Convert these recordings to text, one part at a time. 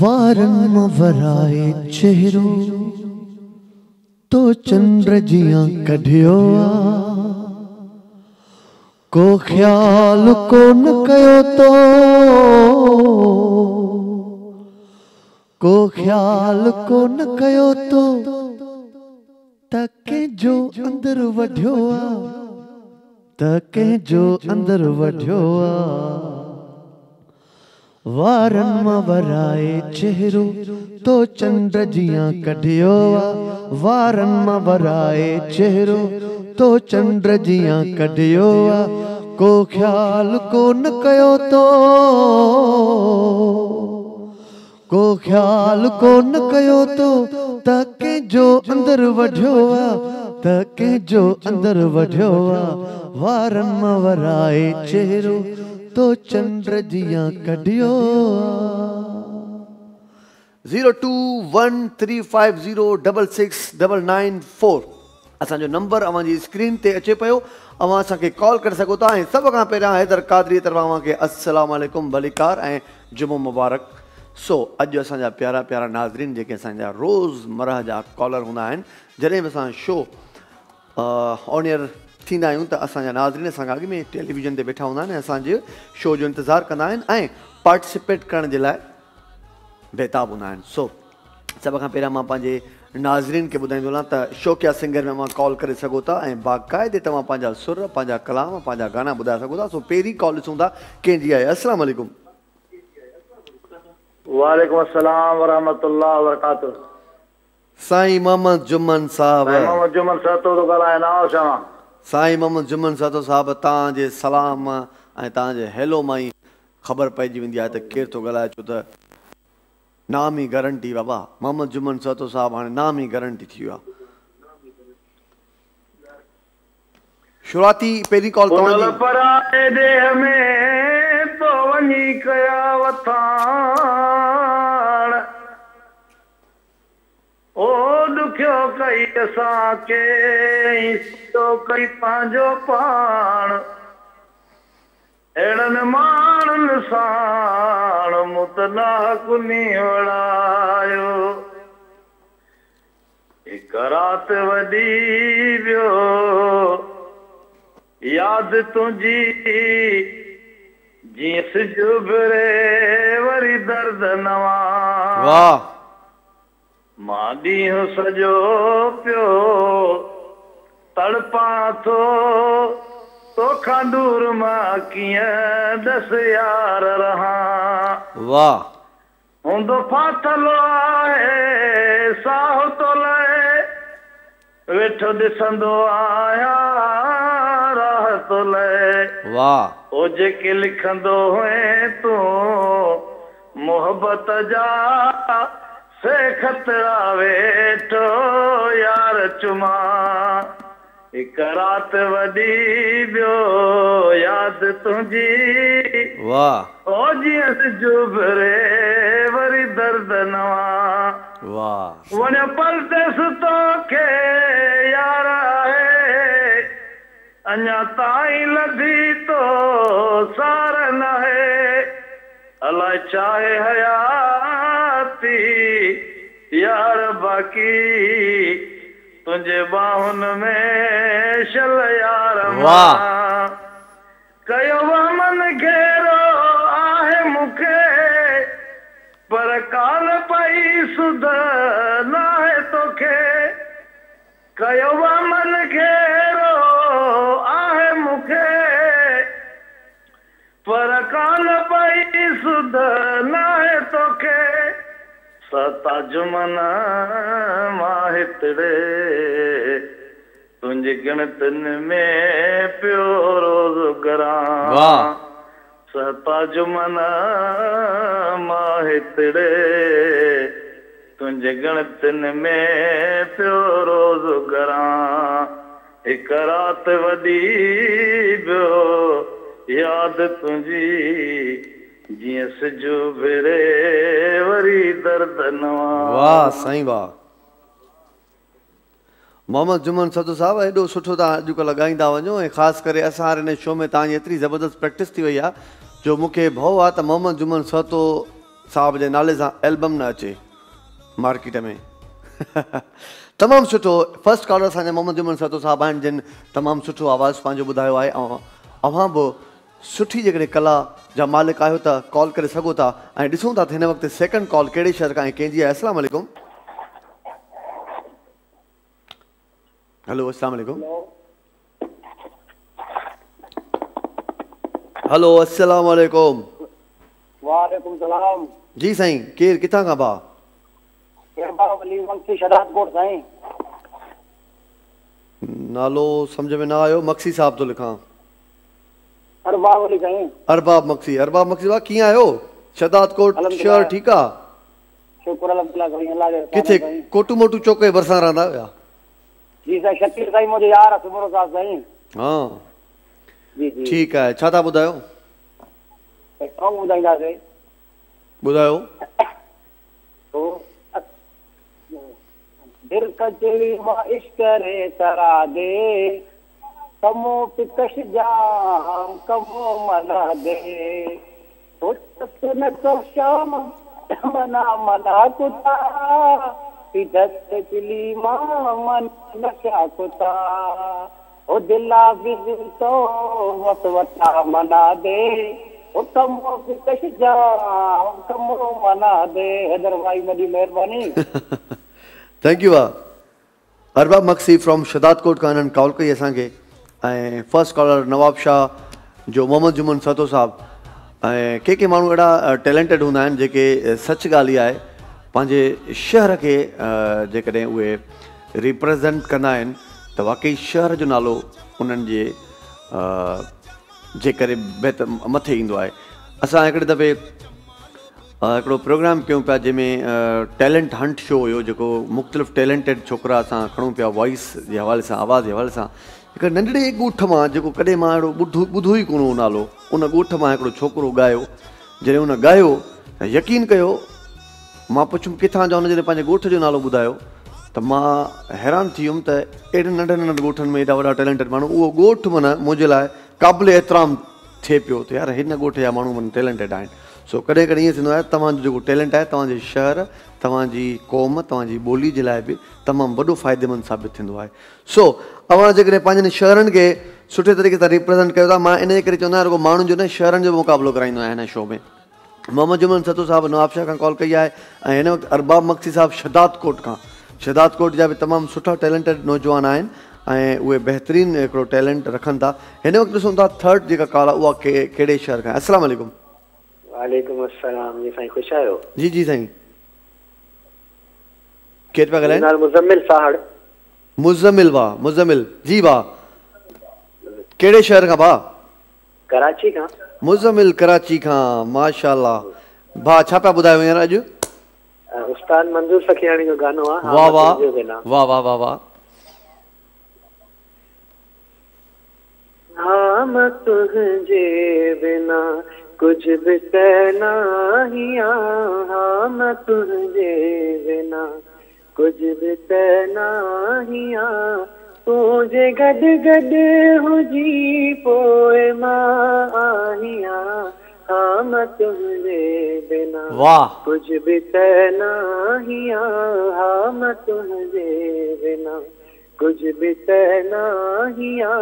वारन वराए चेहरो तो चंद्र जिया कढ़ियो को ख्याल को न कयो तो ख्याल को न कयो तो तके जो अंदर वढ्यो तके जो अंदर वढ्यो वारन मां वराए चेहरो तो चंद्र जिया कढ़ियो वारन मां वराए चेहरो तो चंद्र जिया कढ़ियो को ख्याल को न कयो तो ख्याल को न कयो तो तके जो अंदर वढ्यो तके जो अंदर वढ्यो वारन मां वराए चेहरो तो चंद्र जिया कढ़ियो 021350669994 असांजो नंबर अवांजी स्क्रीन ते अचे पियो अवां असांखे कॉल करे सघो था। ऐं सभ खां पहिरियां हैदर कादरी तरफ़ां अवांखे अस्सलाम वालेकुम भलीकार ऐं जुमो मुबारक। सो अॼु असांजा प्यारा प्यारा नाज़रीन जेके असांजा रोज़मरह जा कॉलर हूंदा आहिनि जॾहिं बि असां शो ऑन एयर थींदा आहियूं त असांजा नाज़रीन असां अॻु में टेलीविज़न ते वेठा हूंदा आहिनि ऐं असांजे शो जो इंतज़ारु कंदा आहिनि ऐं पार्टिसिपेट करण जे लाइ बेताब हूंदा आहिनि। सो सभ खां पहिरियां मां पंहिंजे नाज़रीन खे ॿुधाईंदो हलां त शौक़िया सिंगर में मां कॉल करे सघो था ऐं बाक़ाइदे तव्हां पंहिंजा सुर पंहिंजा कलाम पंहिंजा गाना ॿुधाए सघो था। सो पहिरीं कॉल ॾिसूं था कंहिंजी आहे। अस्सलाम वालेकुम। वालेकुम अस्सलाम वरहमतुल्लाह वबरकातुहू। साईं मोहम्मद जुमन साहब। मोहम्मद जुमन सातो तो ॻाल्हायां नाओ छा? साईं मोहम्मद जुमन सातो साहब तव्हांजे सलाम ऐं तव्हांजे हैलो मां ई ख़बर पइजी वेंदी आहे त केरु थो ॻाल्हाए छो त नाम ई गारंटी बाबा मोहम्मद जुमन सातो साहब हाणे नाम ई गारंटी थी वियो आहे। शुरूआती पहिरीं कॉल ओ दुखियो कई असांखे तो कई पंहिंजो पाण अहिड़नि माण्हुनि साण मुतलाक नी वड़ायो हिकु राति वॾी वियो यादि तुंहिंजी जीअं सिज उभिरे वरी दर्द नवां वाह मां ॾींहुं सॼो पियो तड़पा थो तोखां दूर मां कीअं दस यार रहां वाह हूंदो फाथल आहे साह तो लहे वेठो ॾिसंदो आहियां राह तो लहे वाह ओ जेके लिखंदो हुए तूं मोहबत जा से खतरा वेठो यार चुमा हिकु राति वॾी वियो यादि तुंहिंजी वाह ओ जीअं सिज उभिरे वरी दर्द नवां वाह वञ परदेस तोखे यार आहे अञा ताईं लधी तो सार न आहे अलाए चाहे हयाती यार बाक़ी तुंहिंजे बाहुनि में शल यार वाह कयो मन घेरो आहे मूंखे पर काल पई सुध न आहे तोखे कयो मन घेरो आहे मूंखे पर काल पई सुध न आहे तोखे सता जुमन मां हितड़े तुंहिंजे गिणतियुनि में पियो रोज़ करां सता जुमन मां हितड़े तुंहिंजे गिणतियुनि में पियो रोज़ करां हिकु राति वॾी वियो यादि तुंहिंजी जीअं सिज उभिरे वरी दर्द नवां वाह साईं वाह मोहम्मद जुमन सदो साहब एॾो सुठो तव्हां अॼुकल्ह ॻाईंदा वञो ऐं ख़ासि करे असां हिन शो में तव्हांजी एतिरी ज़बरदस्त प्रैक्टिस थी वई आहे जो मूंखे भउ आहे त मोहम्मद जुमन सतो साहब जे नाले सां एल्बम न अचे मार्केट में। तमामु सुठो। फर्स्ट कॉलर असांजा मोहम्मद जुमन सतो साहब आहिनि जिन तमामु सुठो आवाज़ु पंहिंजो ॿुधायो आहे। ऐं अव्हां बि सुठी जेकॾहिं कला जा मालिक आहियो त कॉल करे सघो था। ऐं ॾिसूं था त हिन वक़्तु सेकंड कॉल कहिड़े शहर खां ऐं कंहिंजी आहे। अस्सलाम वालेकुम। हेलो अस्सलाम वालेकुम। हेलो अस्सलाम वालेकुम। वालेकुम सलाम। जी साईं, केरु किथां खां भाउ? शहदादकोट साईं। नालो सम्झ में न आयो। मक्सी साहब थो लिखां। अरबाब अली साईं। अरबाब मक्सी। अरबाब मक्सी भाउ कीअं आहियो? शहदादकोट शहर ठीकु आहे? शुक्र अल्लाह जो। किथे कोटू मोटू चौक जे भरिसां रहंदा आहियो? जी साईं, शकील साईं मुंहिंजो यार आहे सुमरो साहब साईं। हाँ जी जी ठीकु आहे। छा था ॿुधायो? ॿुधाईंदासीं। ॿुधायो। दिल कजली मां इश्क रे तरा दे, कमो पिकश जाम कमो मना दे, न तो शाम मना मना कुता, पिदत चिली मां मन नशा कुता, ओ दिला बिजल तो वत वता मना दे, ओ कमो पिकश जाम कमो मना दे। हैदर भाई वॾी महिरबानी। थैंक यू भाउ। अरबाब मक्सी फ्रॉम शहदादकोट खां हिननि कॉल कई असांखे। ऐं फर्स्ट कॉलर नवाब शाह जो मोहम्मद जुमन सतो साहब। ऐं के माण्हू अहिड़ा टैलेंटेड हूंदा आहिनि जेके सच ॻाल्हि इहा आहे पंहिंजे शहर खे जेकॾहिं उहे रिप्रेज़ेंट कंदा आहिनि त वाक़ई शहर जो नालो उन्हनि जे करे मथे ईंदो आहे। असां हिकिड़े दफ़े हिकिड़ो प्रोग्राम कयूं पिया जंहिंमें टैलेंट हंट शो हुयो, जेको मुख़्तलिफ़ टैलेंटेड छोकिरा असां खणूं पिया वॉइस जे हवाले सां, आवाज़ जे हवाले सां। हिकु नंढड़े ॻोठ मां, जेको कॾहिं मां अहिड़ो ॿुधो ई कोन हो नालो, उन ॻोठ मां हिकिड़ो छोकिरो ॻायो। जॾहिं उन ॻायो त यकीन कयो, मां पुछुमि किथां जा, हुन जॾहिं पंहिंजे ॻोठ जो नालो ॿुधायो त मां हैरान थी वियुमि त एॾे नंढे नंढे ॻोठनि में एॾा वॾा टैलेंटेड माण्हू, उहो ॻोठ माना मुंहिंजे लाइ क़ाबिल एतिराम थिए पियो त यार हिन ॻोठ जा माण्हू माना टैलेंटेड आहिनि। सो कॾहिं कॾहिं ईअं थींदो आहे तव्हांजो जेको टैलेंट आहे तव्हांजे शहर, तव्हांजी क़ौम, तव्हांजी ॿोली जे लाइ बि तमामु वॾो फ़ाइदेमंद साबित थींदो आहे। सो अव्हां जेकॾहिं पंहिंजनि शहरनि खे सुठे तरीक़े सां रिप्रेज़ेंट कयो था, मां इन जे करे चवंदो आहियां रुगो माण्हुनि जो न शहरनि जो मुक़ाबिलो कराईंदो आहियां हिन शो में। मोहम्मद जुमन सतो साहब नवाबशाह खां कॉल कई आहे ऐं हिन वक़्तु अरबाब मक्सी साहब शहदादकोट खां। शहदादकोट जा बि तमामु सुठा टैलेंटेड नौजवान आहिनि ऐं उहे बहितरीनु हिकिड़ो टैलेंट रखनि था। हिन वक़्तु ॾिसूं था थर्ड जेका कॉल आहे उहा कहिड़े शहर खां? अस्सलाम वालेकुम। वालेकुम अस्सलाम। जी साईं, ख़ुशि आहियो? जी जी साईं, केरु पिया ॻाल्हाइनि? नालो मुज़म्मिल साहड़। मुज़म्मिल भाउ, मुज़म्मिल जी भाउ, कहिड़े शहर खां भाउ? कराची खां। मुज़म्मिल कराची खां, माशाअल्लाह। भाउ छा पिया ॿुधायो हींअर अॼु? उस्ताद मंजूर सखियाणी जो गानो आहे। वाह वाह वाह वाह वाह वाह। हाँ मैं तुझे बिना कुछ भी कहना हिया, हाँ मैं तुझे बिना कुछ भी कहना हिया, तुझे गड गड हुजी पोए मां आहिया, हाँ मैं तुझे बिना वाह कुछ भी कहना हिया, हाँ मैं तुझे बिना कुछ भी कहना हिया,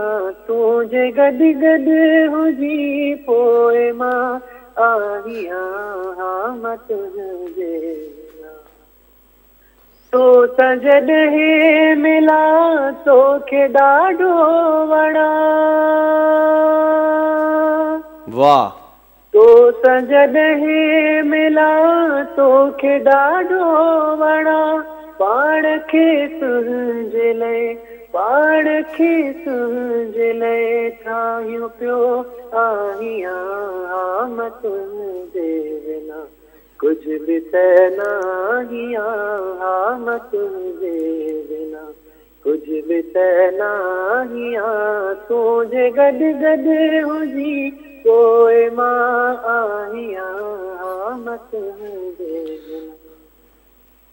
तुझे गड गड हुजी पोए मां आहिया, हाँ मैं तुझे बिना। तो जॾहिं मिला तोखे ॾाढो वणा, वाह। तो जॾहिं मिला तोखे ॾाढो वणा, पाण खे तुंहिंजे लाइ, पाण खे तुंहिंजे लाइ ठाहियो पियो आहियां, हाँ मैं तुंहिंजे बिना कुछ भी कहना हिया, हाँ मैं तुंहिंजे बिना कुछ भी कहना हिया, तुझे गड गड हुजी पोए मां आहिया, हाँ मैं तुंहिंजे बिना।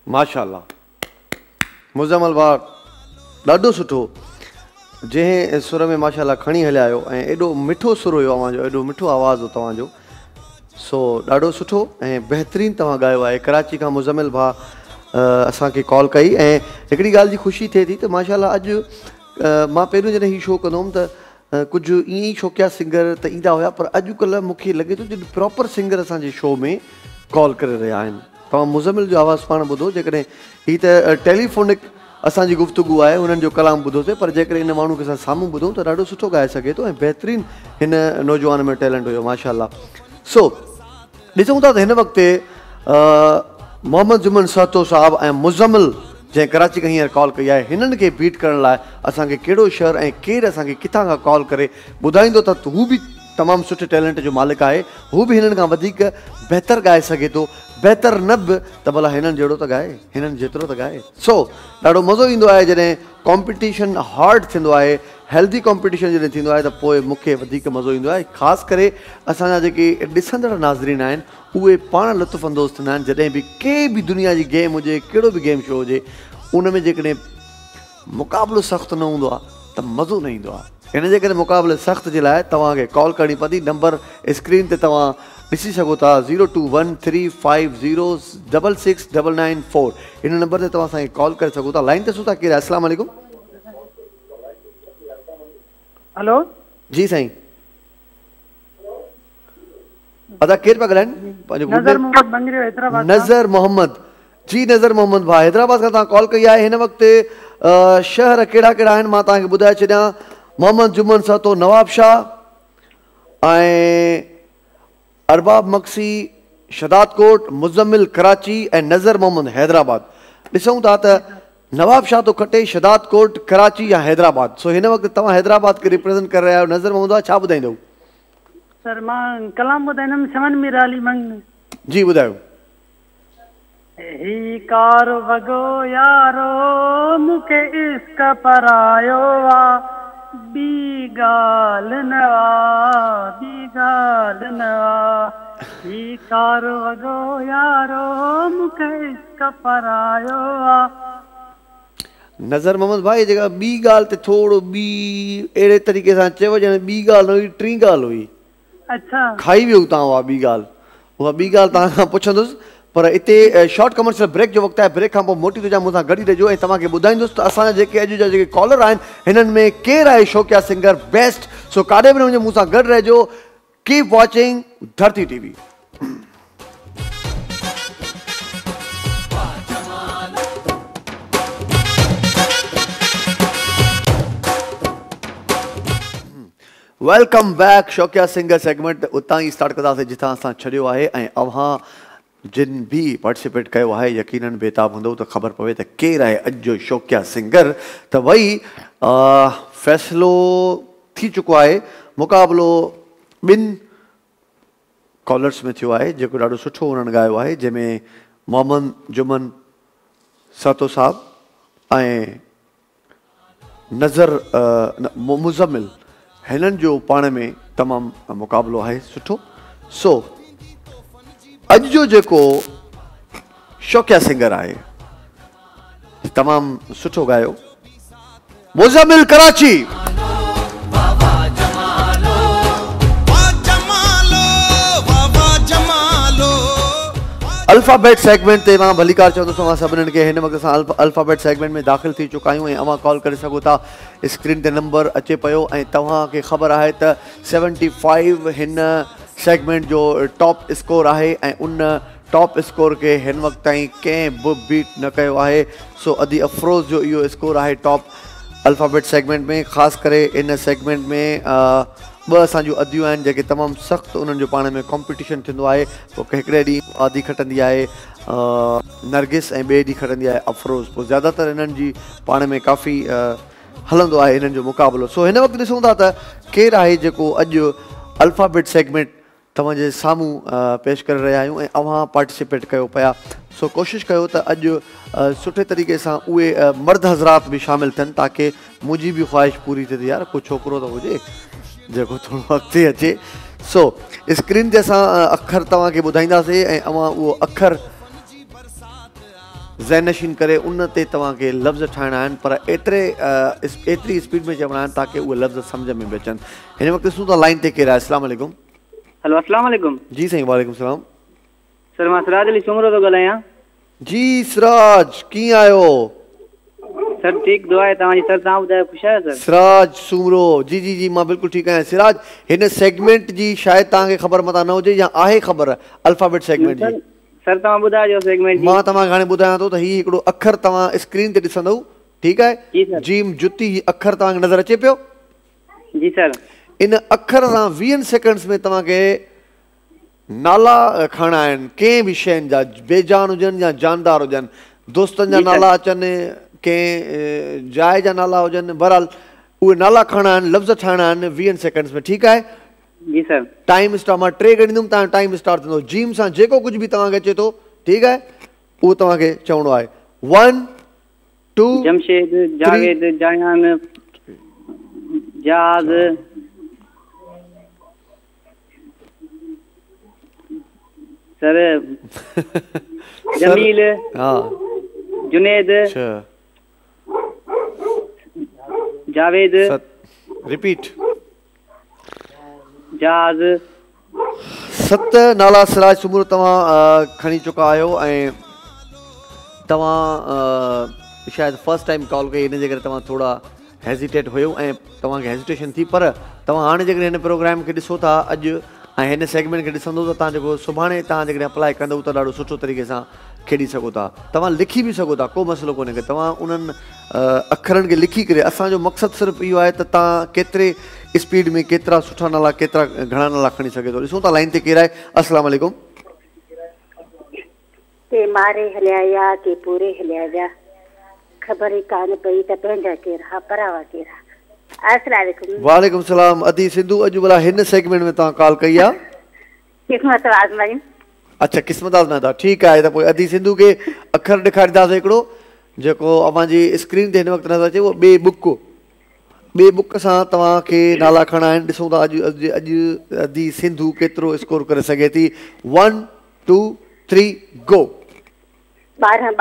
माशाअल्लाह मुज़म्मिल भाउ, ॾाढो सुठो। जंहिं सुर में माशाअल्लाह खणी हलिया आहियो ऐं एॾो मिठो सुर हुयो तव्हांजो, एॾो मिठो आवाज़ हो तव्हांजो। सो ॾाढो सुठो ऐं बहितरीनु तव्हां ॻायो आहे। कराची खां मुज़मिल भाउ असांखे कॉल कई ऐं हिकिड़ी ॻाल्हि जी ख़ुशी थिए थी त माशाल्लाह अॼु मां पहिरियों जॾहिं हीउ शो कंदो हुउमि त कुझु ईअं ई शौक़िया सिंगर त ईंदा हुया, पर अॼुकल्ह मूंखे लॻे थो जॾहिं प्रॉपर सिंगर असांजे शो में कॉल करे रहिया आहिनि। तव्हां मुज़मिल जो आवाज़ु पाण ॿुधो, जेकॾहिं हीअ त टेलीफोनिक असांजी गुफ़्तगू आहे, उन्हनि जो कलाम ॿुधोसीं, पर जेकॾहिं इन माण्हू खे असां साम्हूं ॿुधूं त ॾाढो सुठो ॻाए सघे थो ऐं बहितरीनु हिन नौजवान में टैलेंट हुयो माशाल्लाह। सो ॾिसूं था त हिन वक़्तु मोहम्मद जुमन सहतो साहब ऐं मुज़मिल जंहिं कराची खां हींअर कॉल कई आहे, हिननि खे बीट करण लाइ असांखे कहिड़ो शहर ऐं केरु असांखे किथां खां कॉल करे ॿुधाईंदो त हू बि तमामु सुठे टैलेंट जो मालिक आहे, हू बि हिननि खां वधीक बहितर ॻाए सघे थो, बहितर न बि त भला हिननि जहिड़ो त ॻाए, हिननि जेतिरो त ॻाए। सो ॾाढो मज़ो ईंदो आहे जॾहिं कॉम्पिटिशन हार्ड थींदो आहे, हेल्दी कॉम्पिटिशन जॾहिं थींदो आहे त पोइ मूंखे वधीक मज़ो ईंदो आहे। ख़ासि करे असांजा जेके ॾिसंदड़ नाज़रीन आहिनि उहे पाण लुत्फ़ अंदोज़ थींदा आहिनि जॾहिं बि कंहिं बि दुनिया जी गेम हुजे, कहिड़ो बि गेम शो हुजे, उन में जेकॾहिं मुक़ाबिलो सख़्तु न हूंदो आहे त मज़ो न ईंदो आहे। हिन जे करे मुक़ाबिले सख़्त जे लाइ तव्हांखे कॉल करणी पवंदी। नंबर स्क्रीन ते तव्हां ॾिसी सघो था 021350669994। हिन नंबर ते तव्हां असांखे कॉल करे सघो था। लाइन ते सुठा केरु आहे? अस्सलाम वालेकुम। हेलो जी साईं, अदा केरु पिया ॻाल्हाइनि? नज़र मोहम्मद बंगरियो हैदराबाद। नज़र मोहम्मद जी, नज़र मोहम्मद भाउ हैदराबाद खां तव्हां कॉल कई आहे। हिन वक़्तु शहर कहिड़ा कहिड़ा आहिनि मां तव्हांखे ॿुधाए छॾियां। मोहम्मद जुमन सहतो नवाब शाह ऐं अरबाब मक्सी शदादकोट, मुज़मिल कराची ऐं नज़र मोहम्मद हैदराबाद। ॾिसूं था त नवाब शाह थो खटे शदादकोट, कराची या हैदराबाद। सो हिन वक़्तु तव्हां हैदराबाद खे रिप्रेज़ेंट करे रहिया आहियो। नज़र मोहम्मद भाउ छा ॿुधाईंदव? सर मां कलाम ॿुधाईंदुमि शमन मीर अली मंग। जी ॿुधायो। ही कार वगो यारो मूंखे इश्क परायो आ, ॿी ॻाल्हि न आ, ॿी ॻाल्हि न आ। ही कार वगो यारो मूंखे इश्क परायो आ। नज़र मोहम्मद भाई जेका ॿी ॻाल्हि ते थोरो ॿी अहिड़े तरीक़े सां चयो ॼण ॿी ॻाल्हि न हुई, टी ॻाल्हि हुई। अच्छा, खाई वियो तव्हां उहा ॿी ॻाल्हि, उहा ॿी ॻाल्हि तव्हां खां पुछंदुसि, पर हिते शॉर्ट कमर्शियल ब्रेक जो वक़्तु आहे। ब्रेक खां पोइ मोटी तुंहिंजा मूंसां गॾु रहिजो ऐं तव्हांखे ॿुधाईंदुसि त असांजा जेके अॼु जा जेके कॉलर आहिनि हिननि में केरु आहे शौक़िया सिंगर बेस्ट। सो काॾे बि न वञो, मूंसां गॾु रहिजो। Keep watching Dharti TV. Welcome back. शौक़िया सिंगर सेगमेंट उतां ई स्टार्ट कंदासीं जिथां असां छॾियो आहे ऐं अव्हां जिन भी पार्टिसिपेट कयो आहे यकीनन बेताब हूंदो त ख़बर पवे त केरु आहे अॼु जो शौक़िया सिंगर। त वही फ़ैसिलो थी चुको आहे। मुक़ाबिलो ॿिनि कॉलर्स में थियो आहे जेको ॾाढो सुठो उन्हनि ॻायो आहे, जंहिंमें मोहम्मद जुमन सहतो साहब ऐं नज़र मुज़मिल हिननि जो पाण में तमामु मुक़ाबिलो आहे सुठो। सो अॼु जो जेको शौक़िया सिंगर आहे तमामु सुठो ॻायो, मुज़मिल कराची। अल्फ़ाबेट सेगमेंट ते मां भलीकार चवंदुसि अवां सभिनीनि खे। हिन वक़्तु असां अल्फ़ाबेट सेगमेंट में दाख़िल थी चुका आहियूं ऐं अवां कॉल करे सघो था। स्क्रीन ते नंबर अचे पियो ऐं तव्हांखे ख़बर आहे त 75 हिन सेगमेंट जो टॉप स्कोर आहे ऐं उन टॉप स्कोर खे हिन वक़्तु ताईं कंहिं बि बीट न कयो आहे। सो अदी अफ़रोज़ जो इहो स्कोर आहे टॉप अल्फ़ाबेट सेगमेंट में। ख़ासि करे इन सेगमेंट में ॿ असांजूं अदियूं आहिनि जेके तमामु सख़्तु उन्हनि जो पाण में कॉम्पिटिशन थींदो आहे। पोइ हिकिड़े ॾींहुं आदि खटंदी आहे नरगिस ऐं ॿिए ॾींहुं खटंदी आहे अफ़रोज़। पोइ ज़्यादातर इन्हनि जी पाण में काफ़ी हलंदो आहे इन्हनि जो मुक़ाबिलो। सो हिन वक़्तु ॾिसूं था त केरु आहे जेको अॼु अल्फ़ाबेट सेगमेंट तव्हांजे साम्हूं पेश करे रहिया आहियूं ऐं अव्हां पार्टिसिपेट कयो पिया। सो कोशिशि कयो त अॼु सुठे तरीक़े सां उहे मर्द हज़रात बि शामिलु थियनि ताकी मुंहिंजी बि ख़्वाहिश पूरी थिए। यार को छोकिरो त हुजे जेको थोरो अॻिते अचे। सो स्क्रीन ते असां अखर तव्हांखे ॿुधाईंदासीं ऐं अव्हां उहो अखर ज़हनशीन करे उन ते तव्हांखे लफ़्ज़ ठाहिणा आहिनि, पर एतिरी स्पीड में चवणा आहिनि ताकी उहे लफ़्ज़ सम्झ में बि अचनि। हिन वक़्तु ॾिसूं था लाइन ते केरु आहे? अस्सलाम वालेकुम। हेलो अस्सलाम वालेकुम। जी साईं, वालेकुम सलाम। सर मां सिराज अली सुमरो तो ॻाल्हायां। जी सिराज, कीअं आहियो? सर ठीक, दुआ है तव्हांजी। सर तव्हां ॿुधायो, ख़ुशि आहियो सर? सिराज सूमरो, जी जी जी मां बिल्कुलु ठीकु आहियां। सिराज, हिन सेगमेंट जी शायदि तव्हांखे ख़बर मता न हुजे या आहे ख़बर अल्फाबेट सेगमेंट जी? सर तव्हां ॿुधाइजो सेगमेंट जी। मां तव्हांखे हाणे ॿुधायां थो त हीउ हिकिड़ो अखर तव्हां स्क्रीन ते ॾिसंदव, ठीकु आहे? जी सर। जीम जुती, हीउ अखर तव्हांखे नज़र अचे पियो? जी सर। इन अखर सां 20 सेकंड्स में तव्हांखे नाला खणणा आहिनि कंहिं बि शयुनि जा, बेजान हुजनि या जानदार हुजनि, दोस्तनि जा नाला अचनि, कंहिं जाइ जा नाला हुजनि, बहरहाल उहे नाला खणणा आहिनि, लफ़्ज़ ठाहिणा आहिनि 20 सेकंड्स में, ठीकु आहे? जी सर। टाइम स्टार्ट, मां 3 ॻणींदुमि, तव्हांजो टाइम स्टार्ट थींदो। जीम सां जेको कुझु बि तव्हांखे अचे थो, ठीकु आहे, उहो तव्हांखे चवणो आहे। 1 2 जमशेद, जावेद, जायान, जाज, सर जमील, हाँ, जुनेद, जावेद, रिपीट, जाज। 7 नाला सिराज सूमरो तव्हां खणी चुका आहियो ऐं तव्हां शायदि फर्स्ट टाइम कॉल कई, हिन जे करे तव्हां थोरा हेज़िटेट हुयो ऐं तव्हांखे हेज़िटेशन थी, पर तव्हां हाणे जेकॾहिं हिन प्रोग्राम खे ॾिसो था अॼु ऐं हिन सेगमेंट खे ॾिसंदो त तव्हां जेको सुभाणे तव्हां जेकॾहिं अप्लाई कंदव त ॾाढो सुठो तरीक़े सां खेॾी सघो था। तव्हां लिखी बि सघो था, को मसइलो कोन्हे कि तव्हां उन्हनि अखरनि खे लिखी करे, असांजो मक़सदु सिर्फ़ु इहो आहे त तव्हां केतिरे स्पीड में केतिरा सुठा नाला, केतिरा घणा नाला खणी सघे थो। ॾिसूं था लाइन ते केरु आहे। अस्सलाम वालेकुम। के मारे हलिया या के पूरे हलिया जा, ख़बर ई कान पई त पंहिंजा केरु हा परावा केरु हा। अस्सलाम वालेकुम। वालेकुम सलाम। अदी सिंधू, अॼु भला हिन सेगमेंट में तव्हां कॉल कई आहे? किस्मत आज़मायूं। अच्छा, क़िस्मत आज़मायो, ठीकु आहे। त पोइ अदी सिंधू खे अखर ॾेखारींदासीं हिकिड़ो जेको अव्हांजी स्क्रीन ते हिन वक़्तु नज़र अचे, उहो ॿिए बुक सां तव्हांखे नाला खणणा आहिनि। ॾिसूं था अॼु अदी सिंधू केतिरो स्कोर करे सघे थी। 1 2 3 गो। 12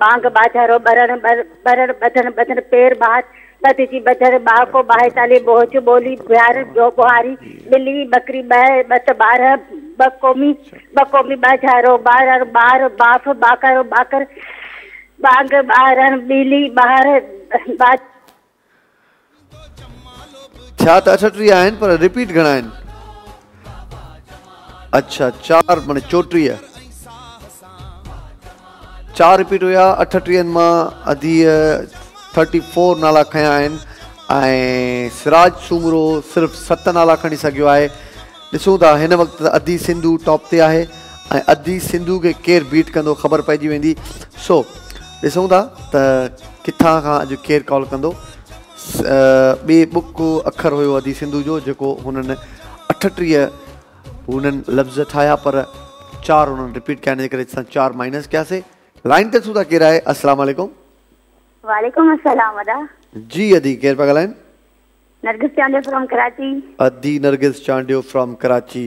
बांग बाजारो बरण बरण बदन बदन पेर बाहर बदजी बजर बाको बाहे ताले बोझ बोली बिहार जो बुहारी बिल्ली बकरी बत 12 बकोमी बाजारो बार बार बाफ बाकर बाकर बांग बारण बिली बाहर छा त 38 आहिनि, पर रिपीट घणा आहिनि? अच्छा, 4 माने 34। 4 रिपीट हुया। 38 मां अदी 34 नाला खया आहिनि ऐं सिराज सूमरो सिर्फ़ु 7 नाला खणी सघियो आहे। ॾिसूं था हिन वक़्तु अदी सिंधू टॉप ते आहे ऐं अदी सिंधू खे केरु बीट कंदो ख़बर पइजी वेंदी। सो ॾिसूं था त किथां खां अॼु केरु कॉल कंदो। ॿिए बुक अखर हुयो अदी सिंधू जो जेको हुननि 38 हुननि लफ़्ज़ ठाहिया, पर 4 हुननि रिपीट कया, हिन जे करे असां 4 माइनस कयासीं। लाइन ते ॾिसूं था केरु आहे। अस्सलाम वालेकुम। वालेकुम अस्सलाम वदा। जी अदी, केरु पिया ॻाल्हाइनि? नरगिस चांडियो फ्रॉम कराची। अदी नरगिस चांडियो फ्रॉम कराची,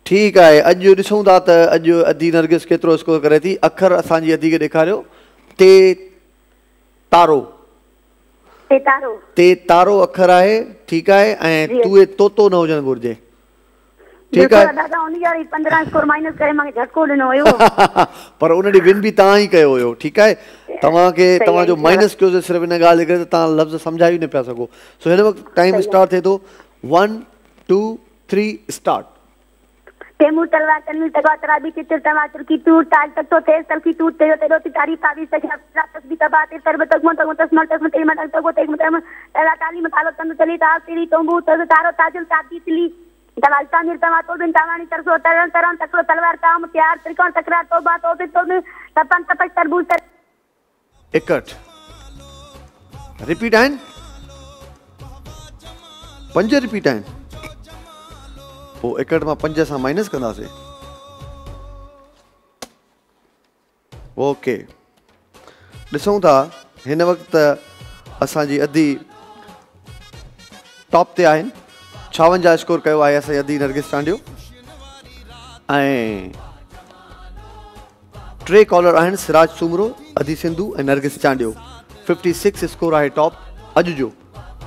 ठीकु आहे। अॼु ॾिसूं था त अॼु अदी नरगिस केतिरो स्कोर करे थी। अखर असांजी अदी खे ॾेखारियो। ते तारो अखर आहे, ठीकु आहे, ऐं तूए तोतो न हुजणु घुरिजे, ठीकु आहे। दादा उन जा 15 स्कोर माइनस करे मूंखे झटको ॾिनो हुयो पर उन ॾींहुं विन बि तव्हां ई कयो हुयो, ठीकु आहे। तव्हांखे तव्हांजो माइनस कयोसीं सिर्फ़ु हिन ॻाल्हि जे करे त तव्हां लफ़्ज़ सम्झाए न पिया सघो। सो हिन वक़्तु टाइम स्टार्ट थिए थो। 1 2 3 स्टार्ट। तेमूर तलवार तनवीर तगवा तराबी चित्र टमाटर की टूट ताल तक तो तेज तल की टूट तेरो तेरो तारीफ तारीफ से तक भी तबा तेर तर तक मन तक तस्मल तस्मल तेरी मत तक तेग मत तला ताली मतालो तंद चली ता तेरी तंबू तज तारो ताजुल ताती तिली दवालता निर्तमा तो बिन तावानी तरसो तरन तरन तकरो तलवार काम प्यार त्रिकोण तकरार तौबा तो तपन तपक तरबूज तर 61 रिपीट आहिनि, 5 रिपीट आहिनि। पोइ 61 मां 5 सां माइनस कंदासीं। ओके, ॾिसूं था हिन वक़्तु असांजी अदी टॉप ते आहिनि। 56 स्कोर कयो आहे असांजी अदी नरगिस चांडियो ऐं 3 कॉलर आहिनि सिराज सूमरो, अदी सिंधू ऐं नरगिस चांडियो। 56 स्कोर आहे टॉप अॼु जो।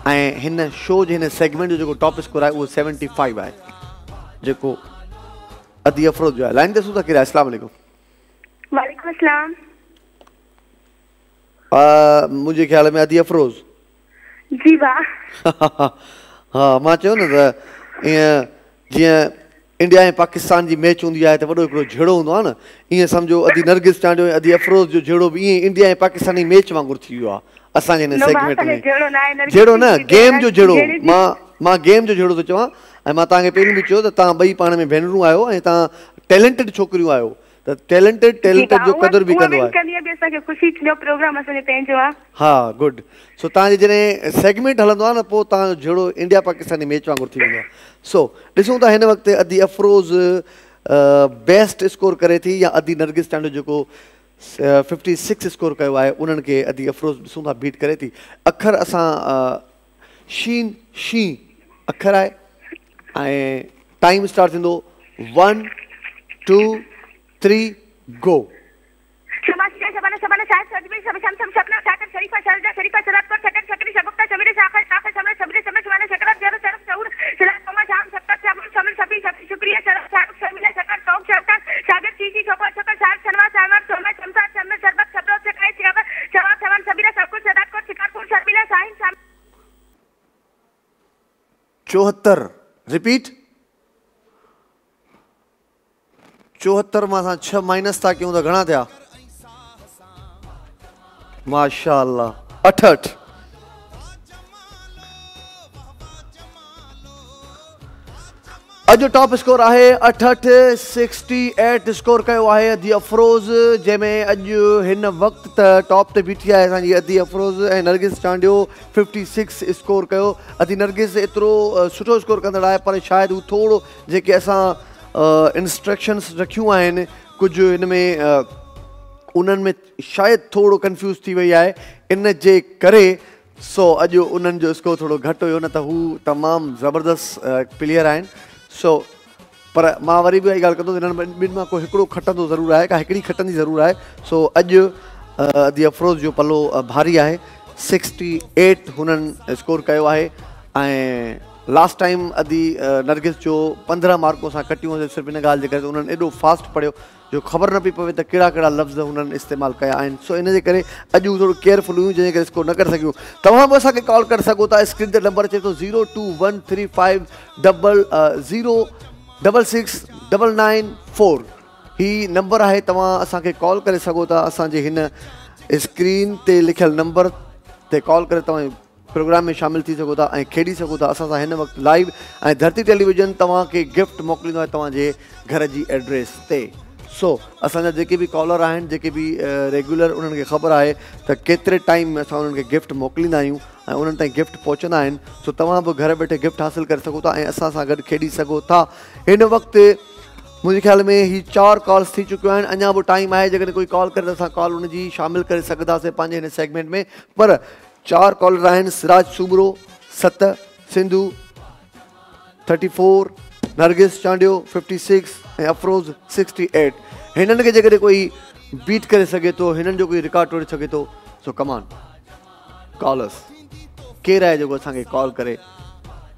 ऐं हिन शो जे हिन सेगमेंट जो जेको टॉप स्कोर आहे उहो 75 आहे, जेको अदी अफरोज़ जो आहे। लाइन ते सूं था केरु आहे? अस्सलाम वालेकुम। वालेकुम अस्सलाम। मुंहिंजे ख़्याल में अदी अफरोज़। जी वाह। हा, मां चयो न त ईअं जीअं इंडिया ऐं पाकिस्तान जी मैच हूंदी आहे त वॾो हिकिड़ो झेड़ो हूंदो आहे न, ईअं सम्झो अदी नरगिस चांडियो ऐं अदी अफरोज़ जो झेड़ो बि ईअं इंडिया ऐं पाकिस्तान जी मैच वांगुरु थी वियो आहे असांजे हिन सेगमेंट में। झेड़ो न, गेम जो झेड़ो। मां गेम जो झेड़ो थो चवां। ऐं मां तव्हांखे पहिरियों बि चयो त तव्हां ॿई पाण में भेनरूं आहियो ऐं तव्हां टैलेंटेड छोकिरियूं आहियो, त टैलेंटेड जो क़दुरु बि कंदो आहे। हा, गुड। सो तव्हांजे जॾहिं सेगमेंट हलंदो आहे न पोइ तव्हांजो झेड़ो इंडिया पाकिस्तान जी मैच वांगुरु थी वेंदो आहे। सो ॾिसूं था हिन वक़्तु अदी अफरोज़ बेस्ट स्कोर करे थी या अदी नरगिस चांडियो जेको 56 स्कोर कयो आहे उन्हनि खे अदी अफरोज़ ॾिसूं था बीट करे थी। अखर असां शी अखर आहे ऐं टाइम स्टार्ट थींदो 1 2 3 गो। चौहत्तर रिपीट। 74 मां असां 6 माइनस था कयूं त घणा थिया? माशाअल्लाह 68। अॼु जो टॉप स्कोर आहे 68, 68 स्कोर कयो आहे अदी अफरोज़, जंहिंमें अॼु हिन वक़्तु त टॉप ते बीठी आहे असांजी अदी अफरोज़ ऐं नरगिस चांडियो 56 स्कोर कयो। अदी नरगिस एतिरो सुठो स्कोर कंदड़ आहे पर शायदि हू थोरो जेके असां इंस्ट्रक्शन्स रखियूं आहिनि कुझु हिन में उन्हनि में शायदि थोरो कंफ्यूज़ थी वई आहे, इन जे करे सो अॼु उन्हनि जो स्कोर थोरो घटि हुयो, न त हू तमामु ज़बरदस्त प्लेयर आहिनि। सो पर मां वरी बि इहा ॻाल्हि कंदुसि, हिननि ॿिनि मां को हिकिड़ो खटंदो ज़रूरु आहे, का हिकिड़ी खटंदी ज़रूरु आहे। सो अॼु अदी अफरोज़ जो पलो भारी आहे, 68 हुननि स्कोर कयो आहे ऐं लास्ट टाइम अदी नरगिस जो 15 मार्कूं असां कटियूं सिर्फ़ु हिन ॻाल्हि जे करे उन्हनि एॾो फास्ट पढ़ियो जो ख़बर न पई पवे त कहिड़ा कहिड़ा लफ़्ज़ हुननि इस्तेमालु कया आहिनि। सो इन जे करे अॼु थोरो केयरफुल हुयूं जंहिंजे करे स्कोर न करे सघियूं। तव्हां बि असांखे कॉल करे सघो था, स्क्रीन ते नंबर अचे थो 021350069994। ही नंबर आहे, तव्हां असांखे कॉल करे सघो था असांजे हिन स्क्रीन ते लिखियल नंबर ते कॉल करे तव्हां प्रोग्राम में शामिल थी सघो था ऐं खेॾी सघो था असां सां हिन वक़्तु लाइव। ऐं धरती टेलीविजन तव्हांखे गिफ्ट मोकिलींदो आहे तव्हांजे घर जी एड्रेस ते। सो असांजा जेके बि कॉलर आहिनि, जेके बि रेगुलर उन्हनि खे ख़बर आहे त केतिरे टाइम में असां उन्हनि खे गिफ्ट मोकिलींदा आहियूं ऐं उन्हनि ताईं गिफ्ट पहुचंदा आहिनि। सो तव्हां बि घर वेठे गिफ्ट हासिलु करे सघो था ऐं असां सां गॾु खेॾी सघो था। हिन वक़्तु मुंहिंजे ख़्याल में ही 4 कॉल्स थी चुकियूं आहिनि, अञा बि टाइम आहे, जेकॾहिं कोई कॉल करे त असां कॉल उनजी शामिलु करे सघंदासीं पंहिंजे हिन सेगमेंट में। पर 4 कॉलर आहिनि, सिराज सूबरो 7, सिंधु 34, नरगिस चांडियो 56 ऐं अफरोज़ 68। हिननि खे जेकॾहिं कोई बीट करे सघे थो, हिननि जो कोई रिकॉर्ड तोड़े सघे थो, सो कमान कॉलर्स केरु आहे जेको असांखे कॉल करे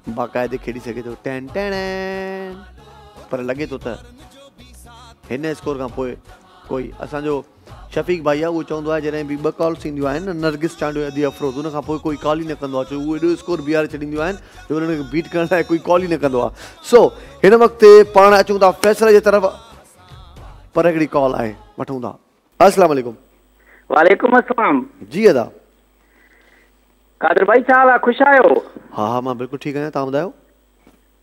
बाक़ाइदे खेॾी सघे थो? Ten ten. पर लॻे थो त हिन स्कोर खां पोइ कोई असांजो शफ़ीक भाई आहे, उहो चवंदो आहे जॾहिं बि 2 कॉल्स थींदियूं आहिनि न नरगिस चांडियो अदी अफरोज़, उन खां पोइ कोई कॉल ई न कंदो आहे, छो उहो एॾो स्कोर बीहारे छॾींदियूं आहिनि जो उन्हनि खे बीट करण लाइ कोई कॉल ई न कंदो आहे। सो हिन वक़्तु पाण अचूं था फ़ैसले जे तरफ़, पर हिकिड़ी कॉल आहे, वठूं था। अस्सलाम वालेकुम। वालेकुम अस्सलाम। जी अदा। कादर भाई छा हाल आहे? ख़ुशि आहियो? हा मां बिल्कुलु ठीकु आहियां, तव्हां ॿुधायो?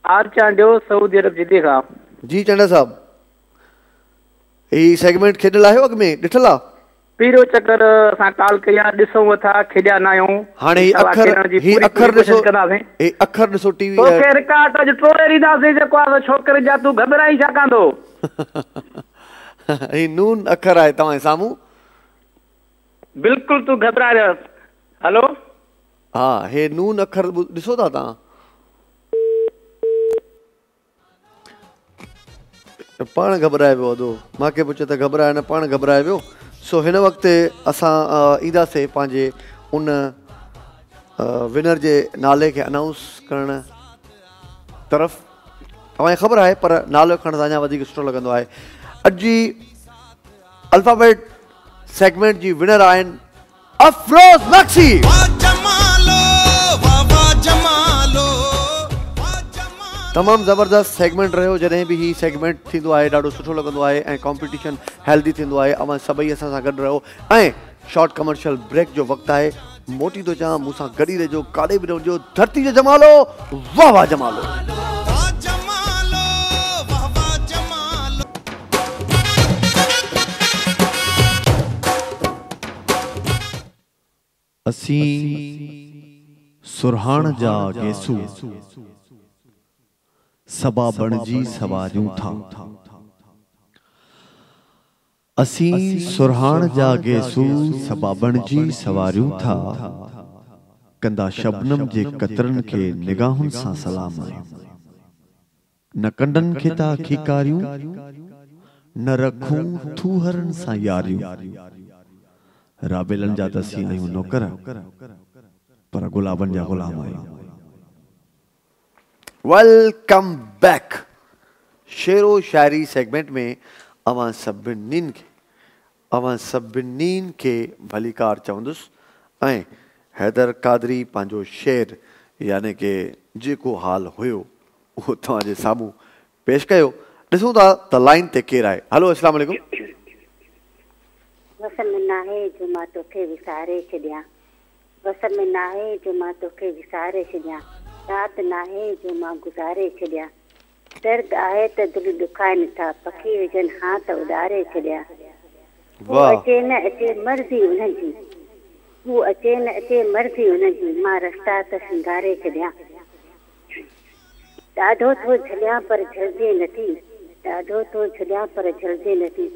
आर चांडियो सऊदी अरब जिदे खां। जी चंडा साहब, ही सेगमेंट खेॾियल आहे अॻु में, ॾिठल आहे? पहिरियों चकर असां कॉल कई आहे, ॾिसूं था, खेॾिया न आहियूं। हाणे ही अखर ॾिसो टीवी तोखे रिकॉर्ड अॼु तोड़े ॾींदासीं जेको आहे छोकिरे जा, तूं घबराई छा कंदो? ही नून अखर आहे तव्हां साम्हूं। बिल्कुलु तूं घबराए। हलो हा, हे नून अखर ॾिसो था तव्हां? पाण घबराए पियो अदो, मूंखे पुछे त घबराए न, पाण घबराए पियो। सो हिन वक़्तु असां ईंदासीं पंहिंजे उन विनर जे नाले खे अनाउंस करण तरफ़ तव्हांखे ख़बर आहे, पर नालो खणण सां अञा वधीक सुठो लॻंदो आहे। अॼु जी अल्फाबेट सेगमेंट जी विनर आहिनि अफरोज़ मक्सी। तमामु ज़बरदस्त सेगमेंट रहियो। जॾहिं बि ही सेगमेंट थींदो आहे ॾाढो सुठो लॻंदो आहे ऐं कॉम्पिटिशन हेल्दी थींदो आहे। अवां सभई असां सां गॾु रहो ऐं शॉर्ट कमर्शियल ब्रेक जो वक़्तु आहे। मोटी थो चवां, मूंसां गॾु ई रहिजो, काॾे बि न वञिजो। धरती जो जमालो, वाह वाह जमालो। असीं सुरहाण जा गेसू सबा बणजी सवारियूं था। असीं सुरहाण जा गेसू सबा बणजी सवारियूं था। कंदा शबनम जे कतरन के निगाहुन सां सलाम आहियूं। न कंडन खे ता खीकारियूं, न रखूं थूहरन सां यारियूं। राबेलन जा तसी आहियूं नौकर, पर गुलाबन जा गुलाम आहियूं। Welcome back. शेरो शायरी सेगमेंट में अवां सभिनीन खे भलीकार चवंदुसि ऐं हैदर कादरी पंहिंजो शेर यानी कि जेको हाल हुयो उहो तव्हांजे साम्हूं पेश कयो। ॾिसूं था त लाइन ते केरु आहे। हलो, अस्सलाम वालेकुम। वसन में नाहे जो मां तोखे विसारे छॾियां, वसन में नाहे जो मां तोखे विसारे छॾियां, रात नाहे जो मां गुज़ारे छॾियां। दर्द आहे त दिलि ॾुखाए नथा, पखी विझनि हा त उॾारे छॾियां। हू अचे न अचे मर्ज़ी उनजी, हू अचे न अचे मर्ज़ी उनजी, मां रस्ता त सिंगारे छॾियां। ॾाढो थो झलियां पर झलजे नथी, ॾाढो थो झलियां पर झलजे नथी,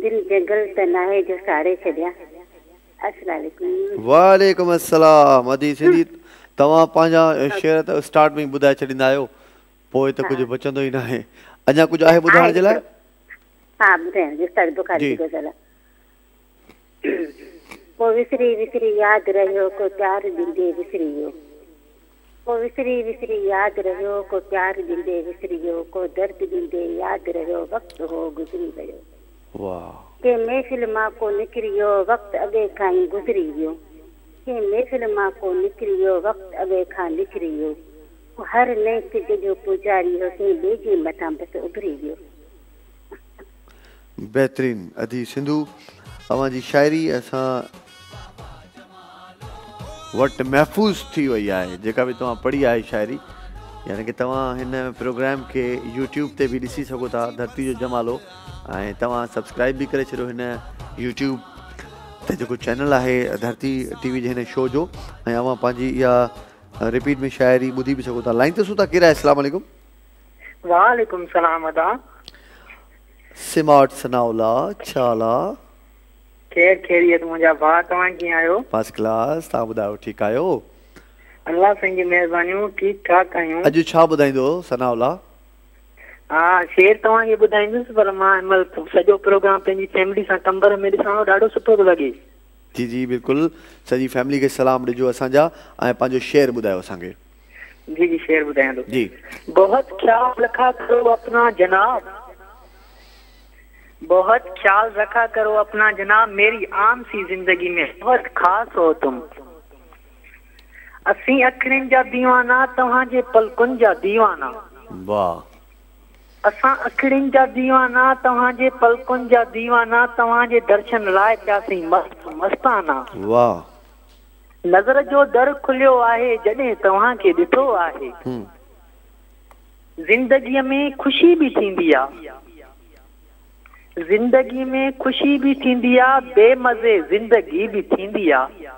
दिल जंगल त नाहे जो साड़े छॾियां। अस्सलाम वालेकुम। वालेकुम अस्सलाम। अदी सिंधी तव्हां पंहिंजा शेर त स्टार्ट में ई ॿुधाए छॾींदा आहियो, पोइ त कुझु बचंदो ई न आहे। अञा कुझु आहे ॿुधाइण जे लाइ? हा, ॿुधायां जेसिताईं बुखारी गुज़र। पोइ विसरी विसरी यादि रहियो को प्यार ॾींदे विसरी वियो, पोइ विसरी विसरी यादि रहियो को प्यार ॾींदे विसरी वियो, को दर्द ॾींदे यादि रहियो वक़्तु हो गुज़री वियो। वाह। के महफ़िल मां को निकिरी वियो वक़्तु अॻे खां ई गुज़री वियो, के महफ़िल मां को निकिरी वियो वक़्तु अॻे खां निकिरी वियो। हर नए सिज जो पुजारी हो कंहिं ॿिए जे मथां बसि उभरी वियो। बेहतरीन अदी सिंधु, अवां जी शायरी असां वटि महफ़ूज़ थी वई आहे। जेका बि तव्हां पढ़ी आहे शायरी, यानी कि तव्हां हिन प्रोग्राम खे यूट्यूब ते बि ॾिसी सघो था, धरती जो जमालो, ऐं तव्हां सब्सक्राइब बि करे छॾियो हिन यूट्यूब ते जेको चैनल आहे धरती टीवी जे हिन शो जो, ऐं अवां पंहिंजी इहा रिपीट में शायरी ॿुधी बि सघो था। लाइन ते सुठा केरु आहे? अस्सलाम वालेकुम। वालेकुम सलाम। अदा सिमाट सनाउला छाला खैर खैरियत मुंहिंजा भाउ, तव्हां कीअं आहियो? First class. तव्हां ॿुधायो ठीकु आहियो? अल्लाह साईं जी महिरबानियूं, ठीकु ठाक आहियूं। अॼु छा ॿुधाईंदो सनाउला? हा, शेर तव्हांखे ॿुधाईंदुसि, पर मां हिनमहिल सॼो प्रोग्राम पंहिंजी फैमिली सां कमर में ॾिसणो ॾाढो सुठो थो लॻे। जी जी बिल्कुलु, सॼी फैमिली खे सलाम ॾिजो असांजा, ऐं पंहिंजो शेर ॿुधायो असांखे। जी जी, शेर ॿुधायां थो जी। बहुत ख्याल रखा करो अपना जनाब, बहुत ख्याल रखा करो अपना जनाब, मेरी आम सी जिंदगी में बहुत खास हो तुम। असीं अखियुनि जा दीवाना, तव्हांजे पलकुनि जा दीवाना। वाह। असां अखियुनि जा दीवाना, तव्हांजे पलकुनि जा दीवाना, तव्हांजे दर्शन लाइ थियासीं मस्त मस्ताना। वाह। नज़र जो दर खुलियो आहे जॾहिं तव्हांखे ॾिठो आहे, ज़िंदगीअ में ख़ुशी बि थींदी आहे, ज़िंदगी में खुशी भी थींदी आहे, बेमज़े ज़िंदगी भी थींदी आहे।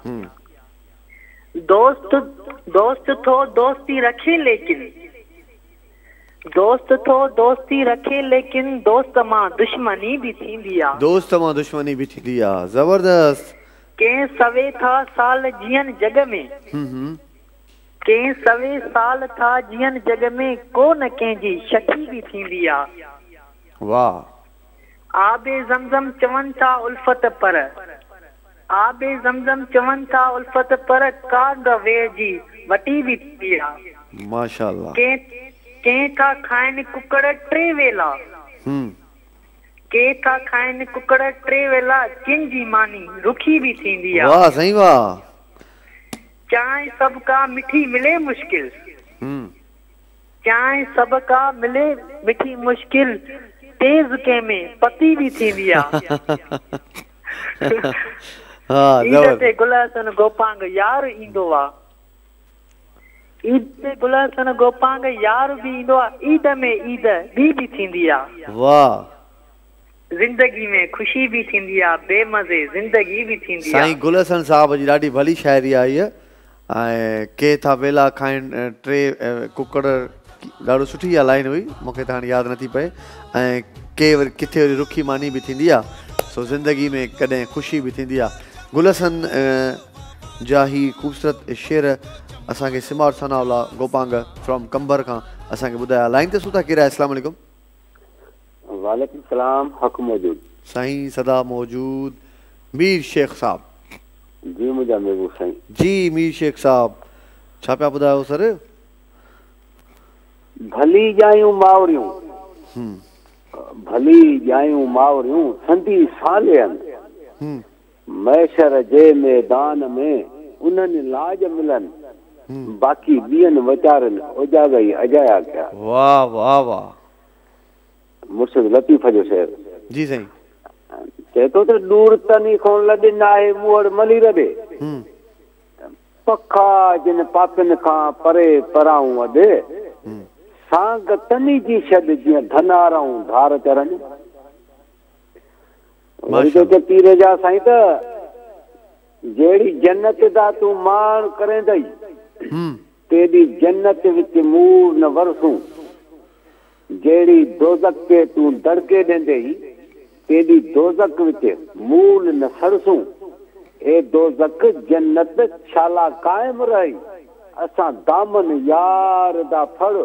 दोस्त थो दोस्ती रखे लेकिन, दोस्त थो दोस्ती रखे लेकिन, दोस्त मां दुश्मनी भी थींदी आहे, दोस्त मां दुश्मनी भी थींदी आहे। ज़बरदस्त। कंहिं सवे था साल जीअन जग में, कंहिं सवे साल था जीअन जग में, को न कंहिंजी शकी भी थींदी आहे। वाह। आबे ज़मज़म चवनि था उल्फत पर, आबे ज़मज़म चवनि था उल्फत पर कांड वेह जी वटी बि थी आहे। माशाअल्लाह। कंहिं था खाइनि कुकड़ टे वेला, के था खाइनि कुकड़ टे वेला, किन जी मानी रुखी भी थींदी आहे। वाह साईं वाह। चाहे सबका मिठी मिले मुश्किल, चाहे सबका मिले मिठी मुश्किल, तेज के में पति भी थींदी आहे। ईद ते गुलहसन गोपांग यार ईंदो आहे, ईद ते गुलहसन गोपांग यार भी ईंदो आहे, ईद में ईद भी थींदी आहे। वाह। जिंदगी में खुशी भी थींदी आहे, बेमज़े जिंदगी भी थींदी आहे। साईं गुलहसन साहब जी ॾाढी भली शाइरी आहे इहा। ऐं के था वेला खाइनि टे कुकड़, ॾाढो सुठी इहा लाइन हुई, मूंखे त हाणे यादि नथी पए। ऐं के वरी किथे वरी रुखी मानी बि थींदी आहे, सो ज़िंदगी में कॾहिं ख़ुशी बि थींदी आहे। गुलहसन जा ही ख़ूबसूरत शेर असांखे सिमार सनाउल्ला गोपांग फ्रॉम कंबर खां असांखे ॿुधाया। लाइन ते सुठा केरु आहे? अस्सलाम वालेकुम। वालेकुम सलाम। हक़ मौजूद साईं सदा मौजूद। मीर शेख साहब। जी मुंहिंजा महबूब साईं। जी मीर शेख साहब छा पिया ॿुधायो सर? भली जायूं मावरियूं, भली जायूं मावरियूं संधी सालियनि, मैशर जे मैदान में उन्हनि लाज मिलनि, बाक़ी ॿियनि वीचारनि उजागई अजाया कया। वाह वाह वाह। मुर्शिद लतीफ़ जो शेर। जी साईं। चए थो त दूर तनी खोन लॾे नाहे मूं वटि मली रॾे, पखा जिन पापिन खां परे पराऊं वॾे, सांग तनी जी छॾ जीअं धनाराऊं धार चरनि। वरी तो पीर जा साईं त जहिड़ी जन्नत दा तूं माण करेंदई, तेरी जन्नत विच मूर न वरसूं, जहिड़ी दोज़ख के तूं दड़के ॾींदई, तेरी दोज़ख विच मूल न सरसूं। ए दोज़ख जन्नत छाला कायम रही, असां दामन यार दा फड़,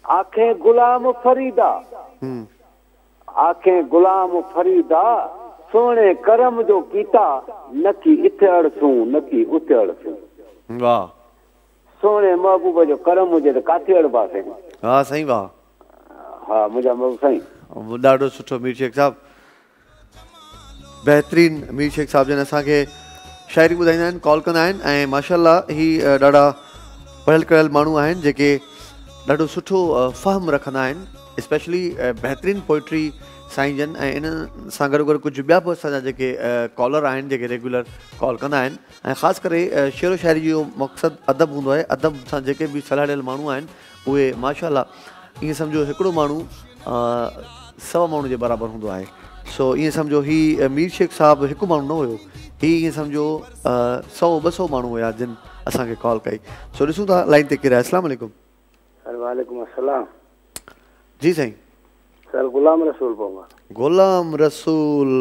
आखे गुलाम फरीदा, आखे गुलाम फरीदा, सोने करम जो कीता, नकी इथे अड़सूं नकी उते अड़सूं। वाह। सोने महबूब जो करम हुजे त काथे अड़बासीं। हा साईं वाह। हा मुंहिंजा महबूब साईं। ॾाढो सुठो मीर शेख साहब, बहितरीन मीर शेख साहब जन असांखे शाइरी ॿुधाईंदा आहिनि, कॉल कंदा आहिनि ऐं माशाअल्लाह ही ॾाढा पढ़ियल कढ़ियल माण्हू आहिनि जेके ॾाढो सुठो फ़हम रखंदा आहिनि, स्पेशली बहितरीन पोइट्री साईं जन। ऐं इन सां गॾु गॾु कुझु ॿिया बि असांजा जेके कॉलर आहिनि जेके रेगुलर कॉल कंदा आहिनि, ऐं ख़ासि करे शेरो शाइरी जो मक़सदु अदब हूंदो आहे। अदब सां जेके बि सलाह ॾियल माण्हू आहिनि उहे माशाअल्लाह ईअं सम्झो हिकिड़ो माण्हू 100 माण्हू जे बराबरि हूंदो आहे। सो ईअं सम्झो ही मीर शेख साहब हिकु माण्हू न हुयो, ही ईअं सम्झो 100-200 माण्हू हुया जिन असांखे कॉल कई। सो ॾिसूं था लाइन ते केरु आहे। अस्सलाम वालेकुम। वालेकुम अस्सलाम। जी साईं। सर गुलाम रसूल पवार। गुलाम रसूल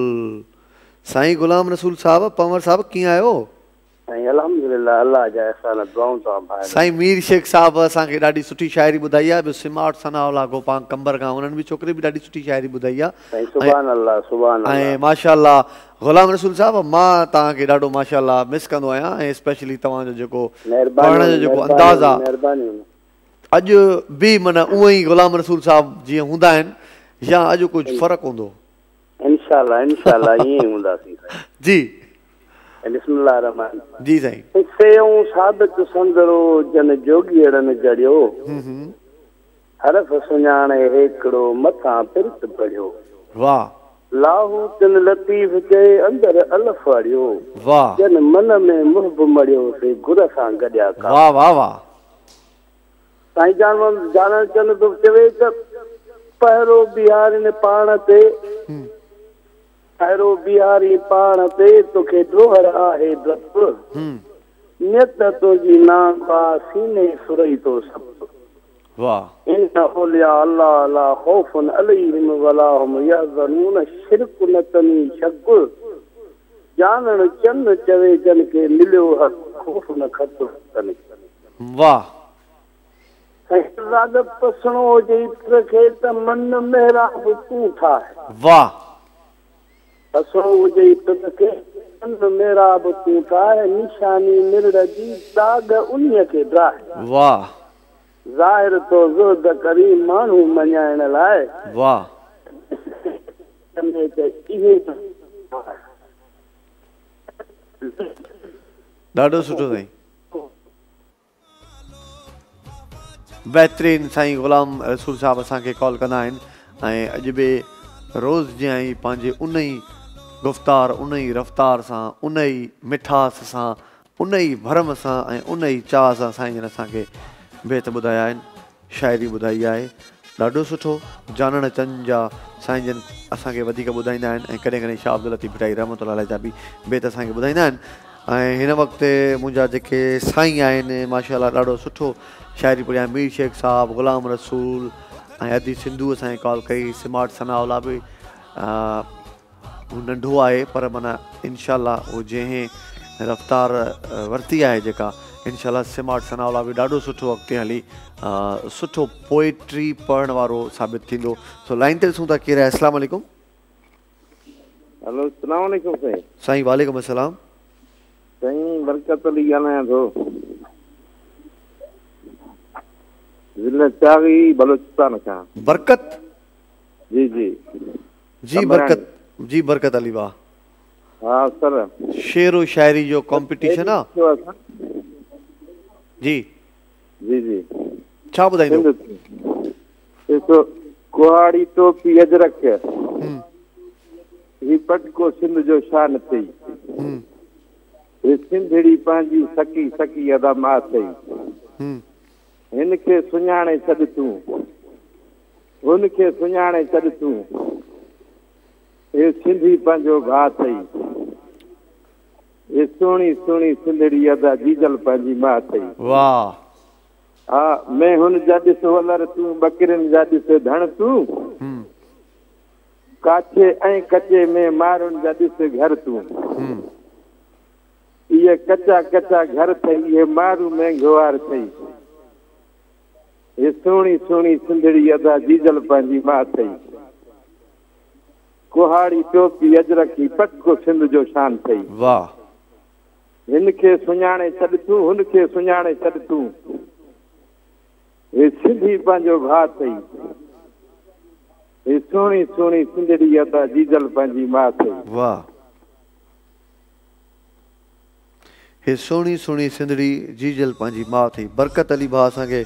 साईं, गुलाम रसूल साहब पवार साहब कीअं आहियो? साईं अल्हम्दुलिल्लाह, अल्लाह जा एहसान दुआऊं तो भाई। साईं मीर शेख साहब असांखे ॾाढी सुठी शाइरी ॿुधाई आहे, ॿियो सिमाट सनाउल्ला गोपांग कंबर खां उन्हनि बि छोकिरे बि ॾाढी सुठी शाइरी ॿुधाई आहे। साईं सुभान अल्लाह सुभान अल्लाह। ऐं माशाअल्लाह गुलाम रसूल साहब मां तव्हांखे ॾाढो माशाअल्लाह मिस कंदो आहियां, ऐं स्पेशली तव्हांजो जेको पढ़ण जो जेको अंदाज़ आहे अॼु बि माना उहो ई गुलाम रसूल साहब जीअं हूंदा आहिनि या अॼु कुझु फ़र्क़ु हूंदो? इंशाअल्लाह इंशाअल्लाह ईअं ई हूंदासीं। जी बिस्मिल्लाह रहमान। जी साईं। सेऊं साबित संदरो जन जोगीअड़नि जड़ियो, हरफ सुञाणे हिकिड़ो मथां पिरत पढ़ियो। वाह। लाहू तिन लतीफ़ चए अंदर अलफ अड़ियो, वाह। जन मन में मुहब मड़ियो से गुर सां गॾिया का। वाह वाह वाह। साईं जानण चंद तो चवे त पहिरो बिहारी पाण ते, पहिरो बिहारी पाण ते तोखे ड्रोहर आहे डप, नियत तुंहिंजी नांगा सीने सुरई तो सप। वाह। इन औलिया अल्लाह ला खौफुन अलैहिम वला हुम यहज़नून, शिरक न तनी शक, जानण चंद चवे जन के मिलियो हक, खौफ न खत तनी। वाह। राग पसणो हुजे इत्र खे त मन मेरा तूं ठाहे। वाह। पसणो हुजे इत्र खे चंद मेरा बि तूं ठाहे निशानी मिरड़ जी दाग उन्हीअ खे ड्राहे वाह ज़ाहिर तो ज़ुर्द करी माण्हू मञाइण लाइ वाह ॾाढो सुठो साईं बहितरीन साईं ग़ुलाम रसूल साहब असांखे कॉल कंदा आहिनि ऐं अॼु बि रोज़ जीअं ई पंहिंजे उन ई गुफ़्तार उन ई रफ़्तार सां उन ई मिठास सां उन ई भरम सां ऐं उन ई चाह सां साईं जन असांखे बेत ॿुधाया आहिनि शाइरी ॿुधाई आहे ॾाढो सुठो जानण चंद जा साईं जन असांखे वधीक ॿुधाईंदा आहिनि ऐं कॾहिं कॾहिं शाह अब्दुल लतीफ़ भिटाई रहमतुल्लाह अलैह जा बि बेत असांखे ॿुधाईंदा आहिनि ऐं हिन वक़्तु मुंहिंजा जेके साईं आहिनि माशाअल्लाह ॾाढो सुठो शाइरी पढ़िया मीर शेख साहब ग़ुलाम रसूल ऐं अदी सिंधू असांखे कॉल कई स्मार्ट सनाउल्ला बि हू नंढो आहे पर माना इनशाअल्लाह उहो जंहिं रफ़्तार वरिती आहे जेका इनशाअल्लाह स्मार्ट सनाउल्ला बि ॾाढो सुठो अॻिते हली सुठो पोइट्री पढ़ण वारो साबित थींदो सो लाइन ते ॾिसूं था केरु आहे अस्सलाम वालेकुम हेलो अस्सलाम वालेकुम साईं साईं वालेकुम अस्सलाम साईं बरकत अली ॻाल्हायां थो ज़िला चावी बलूचिस्तान खां बरकत जी जी जी बरकत अली वाह हाँ सर शेर व शायरी जो कंपटीशन आहे जी जी जी छा ॿुधाईंदो ॾिसो कुहाड़ी टोपी अजरक ही पटको सिंध जो शान थी सिंधड़ी पंहिंजी सकी सकी अदा मां अथई हिनखे सुञाणे छॾ तूं हुनखे सुञाणे छॾ तूं हे सिंधी पंहिंजो भाउ अथई हे सुहिणी सुहिणी सिंधड़ी अदा जीजल पंहिंजी मां अथई वाह हा मैं हुन जा ॾिस वलर तूं बकरियुनि जा ॾिस धण तूं काचे ऐं कचे में मारुनि जा ॾिस घर तूं इहे कचा कचा घर अथई इहे मारू महांगवार अथई हे सुहिणी सुहिणी सिंधड़ी अदा जीजल पंहिंजी मां अथई कुहाड़ी टोपी अजरखी पटको सिंध जो शान अथई वाह हिनखे सुञाणे छॾ तूं हुनखे सुञाणे छॾ तूं हे सिंधी पंहिंजो भाउ अथई हे सुहिणी सुहिणी सिंधड़ी अदा जीजल पंहिंजी मां अथई वाह हे सुहिणी सुहिणी सिंधड़ी जीजल पंहिंजी मां अथई बरकत अली भाउ असांखे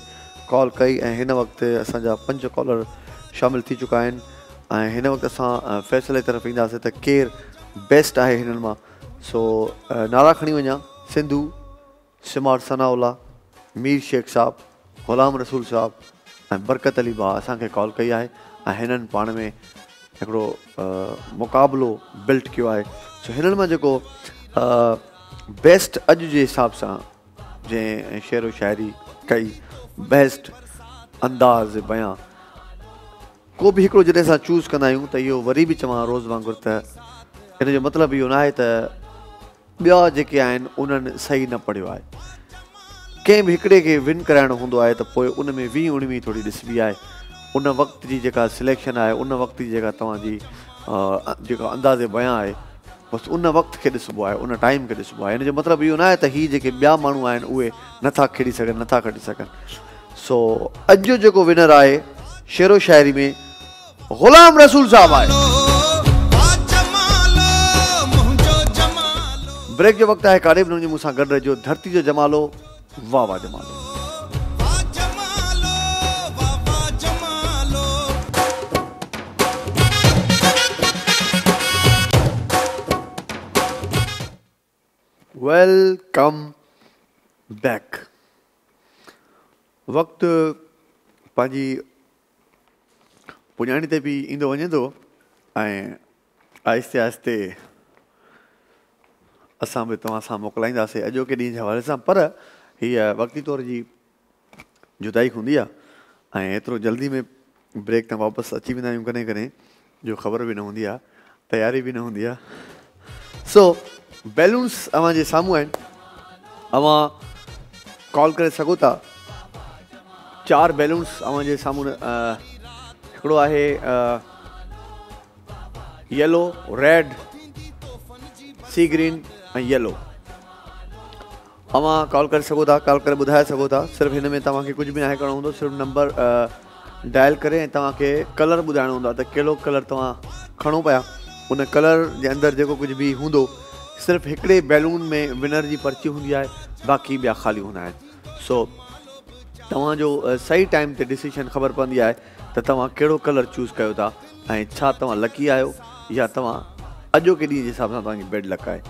कॉल कई ऐं हिन वक़्तु असांजा 5 कॉलर शामिल थी चुका आहिनि ऐं हिन वक़्तु असां फ़ैसिले तरफ़ ईंदासीं त केरु बेस्ट आहे हिननि मां सो नाला खणी वञा सिंधू स्मार्ट सनाउल्ला मीर शेख साहब ग़ुलाम रसूल साहब ऐं बरकत अली भाउ असांखे कॉल कई आहे ऐं हिननि पाण में हिकिड़ो मुक़ाबिलो बिल्ट कयो आहे सो हिननि मां जेको बेस्ट अॼु जे हिसाब सां जंहिं शेर व शाइरी कई बेस्ट अंदाज़ बयां को बि हिकिड़ो जॾहिं असां चूज़ कंदा आहियूं त इहो वरी बि चवां रोज़ वांगुरु त हिन जो मतिलबु इहो न आहे त ॿिया जेके आहिनि उन्हनि सही न पढ़ियो आहे कंहिं बि हिकिड़े खे विन कराइणो हूंदो आहे त पोइ उन में 20-19 थोरी ॾिसबी आहे उन वक़्त जी जेका सिलेक्शन आहे उन वक़्त जी जेका तव्हांजी जेका अंदाज़े बयां आहे बसि उन वक़्त खे ॾिसबो आहे उन टाइम खे ॾिसबो आहे हिन जो मतिलबु इहो न आहे त हीअ जेके ॿिया माण्हू आहिनि उहे नथा खेॾी सघनि नथा खटी सघनि सो अॼु जो जेको विनर आहे शेरो शाइरी में ग़ुलाम रसूल साहब आहे ब्रेक जो वक़्तु आहे काॾे बि न मूंसां गॾु रहिजो धरती जो जमालो वाह वाह जमालो वेलकम बैक वक़्तु पंहिंजी पुॼाणी ते बि ईंदो वञे थो ऐं आहिस्ते आहिस्ते असां बि तव्हां सां मोकिलाईंदासीं अॼोके ॾींहं जे हवाले सां पर हीअ वक़्ती तौर जी जुदाई हूंदी आहे ऐं एतिरो जल्दी में ब्रेक तां वापसि अची वेंदा आहियूं कॾहिं कॾहिं जो ख़बर बि न हूंदी आहे तयारी बि न हूंदी आहे सो बैलून्स अव्हांजे साम्हूं आहिनि अव्हां कॉल करे सघो था 4 बैलून्स अव्हांजे साम्हूं हिकिड़ो आहे येलो रेड सी ग्रीन ऐं येलो। अवां कॉल करे सघो था, कॉल करे ॿुधाए सघो था। सिर्फ़ु हिन में तव्हांखे कुझु बि नाहे करिणो हूंदो, सिर्फ़ु नंबर डायल करे ऐं तव्हांखे कलर ॿुधाइणो हूंदो आहे त कहिड़ो कलर तव्हां खणो पिया। उन कलर जे अंदरि जेको कुझु बि हूंदो, सिर्फ़ु हिकिड़े बैलून में विनर जी पर्ची हूंदी आहे, बाक़ी ॿिया ख़ाली हूंदा आहिनि। सो तव्हांजो सही टाइम ते डिसीशन ख़बर पवंदी आहे त तव्हां कहिड़ो कलर चूज़ कयो था ऐं छा तव्हां लकी आहियो या तव्हां अॼोके ॾींहं जे हिसाब सां तव्हांजी बैड लक आहे।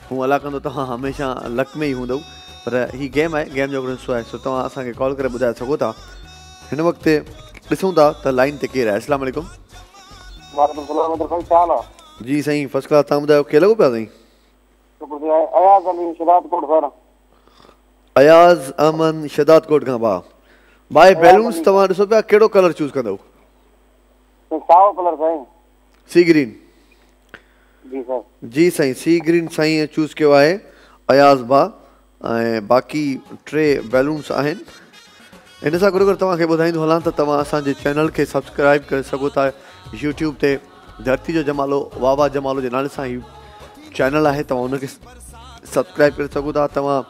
हूअं अला कंदो तव्हां हमेशह लक में ई हूंदव, पर हीअ गेम आहे, गेम जो हिकिड़ो हिसो आहे। सो तव्हां असांखे कॉल करे ॿुधाए सघो था। हिन वक़्तु ॾिसूं था त लाइन ते केरु आहे। अस्सलाम वालेकुम। जी साईं, फर्स्ट क्लास। तव्हां ॿुधायो केरु लॻो पिया साईं? अयाज़ अमन शदात कोट खां। भाई बैलून्स तव्हां ॾिसो पिया, कहिड़ो कलर चूज़ कंदव? साओ कलर साईं। Sea green. जी सर। जी साईं, सी ग्रीन साईं चूज़ कयो आहे अयाज़ भा। ऐं बाक़ी 3 बैलून्स आहिनि। इन सां गॾु तव्हांखे ॿुधाईंदो हलां त तव्हां असांजे चैनल खे सब्सक्राइब करे सघो था। यूट्यूब ते धरती जो जमालो वाह वाह जमालो जे नाले सां ही चैनल आहे, तव्हां उनखे सब्सक्राइब करे सघो था। तव्हां